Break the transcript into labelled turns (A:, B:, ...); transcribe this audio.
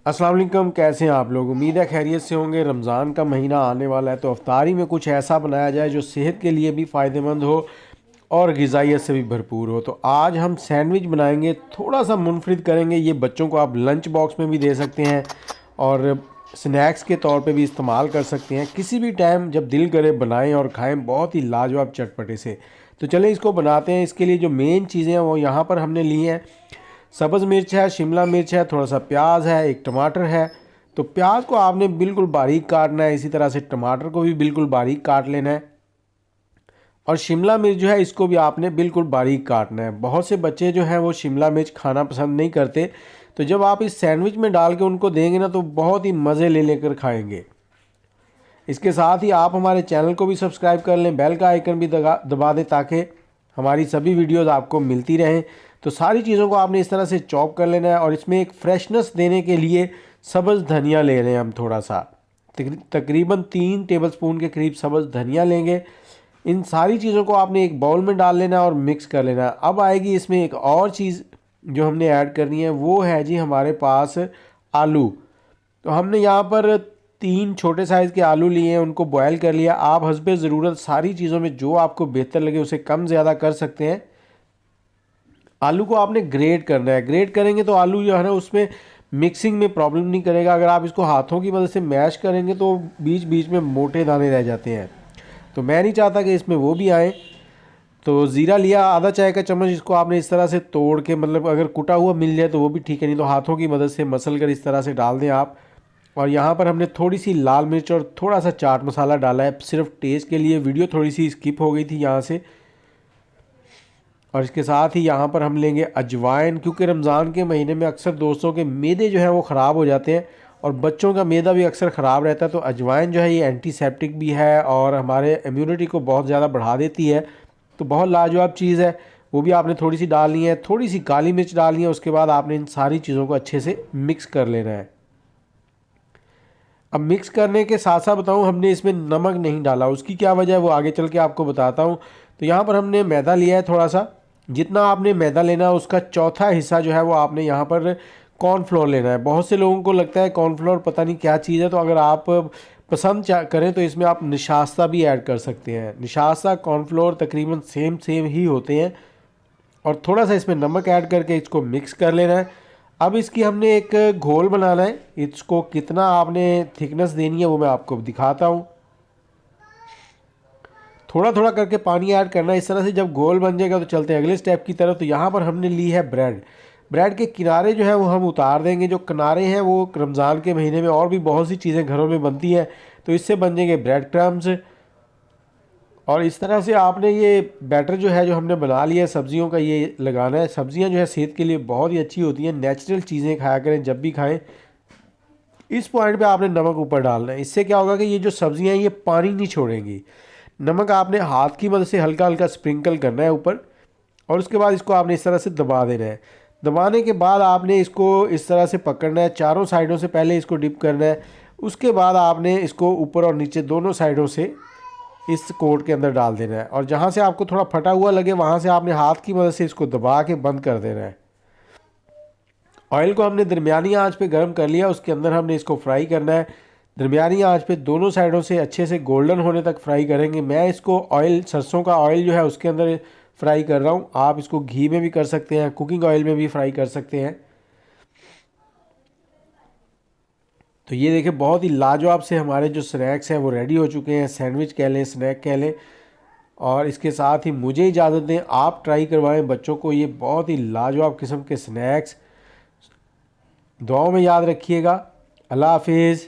A: अस्सलाम वालेकुम, कैसे हैं आप लोग। उम्मीद है खैरियत से होंगे। रमज़ान का महीना आने वाला है तो अफ्तारी में कुछ ऐसा बनाया जाए जो सेहत के लिए भी फ़ायदेमंद हो और ग़िज़ाइयत से भी भरपूर हो। तो आज हम सैंडविच बनाएंगे, थोड़ा सा मुनफरिद करेंगे। ये बच्चों को आप लंच बॉक्स में भी दे सकते हैं और स्नैक्स के तौर पे भी इस्तेमाल कर सकते हैं। किसी भी टाइम जब दिल करे बनाएं और खाएं, बहुत ही लाजवाब चटपटे से। तो चलें इसको बनाते हैं। इसके लिए जो मेन चीज़ें हैं वो यहाँ पर हमने ली हैं। सब्ज़ मिर्च है, शिमला मिर्च है, थोड़ा सा प्याज है, एक टमाटर है। तो प्याज को आपने बिल्कुल बारीक काटना है, इसी तरह से टमाटर को भी बिल्कुल बारीक काट लेना है और शिमला मिर्च जो है इसको भी आपने बिल्कुल बारीक काटना है। बहुत से बच्चे जो हैं वो शिमला मिर्च खाना पसंद नहीं करते, तो जब आप इस सैंडविच में डाल के उनको देंगे ना तो बहुत ही मज़े ले लेकर खाएंगे। इसके साथ ही आप हमारे चैनल को भी सब्सक्राइब कर लें, बेल का आइकन भी दबा दें ताकि हमारी सभी वीडियोज़ आपको मिलती रहें। तो सारी चीज़ों को आपने इस तरह से चॉप कर लेना है और इसमें एक फ्रेशनेस देने के लिए सब्ज़ धनिया ले रहे हैं हम। थोड़ा सा तकरीबन 3 टेबलस्पून के करीब सब्ज़ धनिया लेंगे। इन सारी चीज़ों को आपने एक बाउल में डाल लेना है और मिक्स कर लेना है। अब आएगी इसमें एक और चीज़ जो हमने ऐड करनी है, वो है जी हमारे पास आलू। तो हमने यहाँ पर 3 छोटे साइज़ के आलू लिए हैं, उनको बॉयल कर लिया। आप हस्बे ज़रूरत सारी चीज़ों में जो आपको बेहतर लगे उसे कम ज़्यादा कर सकते हैं। आलू को आपने ग्रेट करना है। ग्रेट करेंगे तो आलू जो है ना उसमें मिक्सिंग में प्रॉब्लम नहीं करेगा। अगर आप इसको हाथों की मदद से मैश करेंगे तो बीच बीच में मोटे दाने रह जाते हैं, तो मैं नहीं चाहता कि इसमें वो भी आए। तो ज़ीरा लिया आधा चाय का चम्मच, इसको आपने इस तरह से तोड़ के, मतलब अगर कुटा हुआ मिल जाए तो वो भी ठीक है, नहीं तो हाथों की मदद से मसल कर इस तरह से डाल दें आप। और यहाँ पर हमने थोड़ी सी लाल मिर्च और थोड़ा सा चाट मसाला डाला है सिर्फ टेस्ट के लिए। वीडियो थोड़ी सी स्किप हो गई थी यहाँ से। और इसके साथ ही यहाँ पर हम लेंगे अजवाइन, क्योंकि रमज़ान के महीने में अक्सर दोस्तों के मैदे जो हैं वो ख़राब हो जाते हैं और बच्चों का मैदा भी अक्सर ख़राब रहता है। तो अजवाइन जो है ये एंटीसेप्टिक भी है और हमारे इम्यूनिटी को बहुत ज़्यादा बढ़ा देती है। तो बहुत लाजवाब चीज़ है, वो भी आपने थोड़ी सी डालनी है। थोड़ी सी काली मिर्च डालनी है। उसके बाद आपने इन सारी चीज़ों को अच्छे से मिक्स कर लेना है। अब मिक्स करने के साथ साथ बताऊँ, हमने इसमें नमक नहीं डाला। उसकी क्या वजह है वो आगे चल के आपको बताता हूँ। तो यहाँ पर हमने मैदा लिया है थोड़ा सा। जितना आपने मैदा लेना है उसका चौथा हिस्सा जो है वो आपने यहाँ पर कॉर्नफ्लोर लेना है। बहुत से लोगों को लगता है कॉर्नफ्लोर पता नहीं क्या चीज़ है, तो अगर आप पसंद करें तो इसमें आप निशास्ता भी ऐड कर सकते हैं। निशास्ता कॉर्नफ्लोर तकरीबन सेम ही होते हैं। और थोड़ा सा इसमें नमक ऐड करके इसको मिक्स कर लेना है। अब इसकी हमने एक घोल बनाना है। इसको कितना आपने थिकनेस देनी है वो मैं आपको दिखाता हूँ। थोड़ा थोड़ा करके पानी ऐड करना है। इस तरह से जब घोल बन जाएगा तो चलते हैं अगले स्टेप की तरफ। तो यहाँ पर हमने ली है ब्रेड। ब्रेड के किनारे जो है वो हम उतार देंगे। जो किनारे हैं वो रमज़ान के महीने में और भी बहुत सी चीज़ें घरों में बनती हैं, तो इससे बन जाएंगे ब्रेड क्रम्स। और इस तरह से आपने ये बैटर जो है जो हमने बना लिया है सब्जियों का, ये लगाना है। सब्जियां जो है सेहत के लिए बहुत ही अच्छी होती हैं। नेचुरल चीज़ें खाया करें जब भी खाएं। इस पॉइंट पे आपने नमक ऊपर डालना है। इससे क्या होगा कि ये जो सब्जियां हैं ये पानी नहीं छोड़ेंगी। नमक आपने हाथ की मदद से हल्का हल्का स्प्रिंकल करना है ऊपर और उसके बाद इसको आपने इस तरह से दबा देना है। दबाने के बाद आपने इसको इस तरह से पकड़ना है, चारों साइडों से पहले इसको डिप करना है। उसके बाद आपने इसको ऊपर और नीचे दोनों साइडों से इस कोट के अंदर डाल देना है और जहाँ से आपको थोड़ा फटा हुआ लगे वहाँ से आपने हाथ की मदद से इसको दबा के बंद कर देना है। ऑयल को हमने दरमियानी आंच पे गर्म कर लिया। उसके अंदर हमने इसको फ्राई करना है। दरमियानी आंच पे दोनों साइडों से अच्छे से गोल्डन होने तक फ्राई करेंगे। मैं इसको ऑयल, सरसों का ऑयल जो है उसके अंदर फ्राई कर रहा हूँ। आप इसको घी में भी कर सकते हैं, कुकिंग ऑयल में भी फ्राई कर सकते हैं। तो ये देखिए बहुत ही लाजवाब से हमारे जो स्नैक्स हैं वो रेडी हो चुके हैं। सैंडविच कह लें, स्नैक कह लें। और इसके साथ ही मुझे इजाज़त दें, आप ट्राई करवाएं बच्चों को ये बहुत ही लाजवाब किस्म के स्नैक्स। दुआओं में याद रखिएगा। अल्लाह हाफिज़।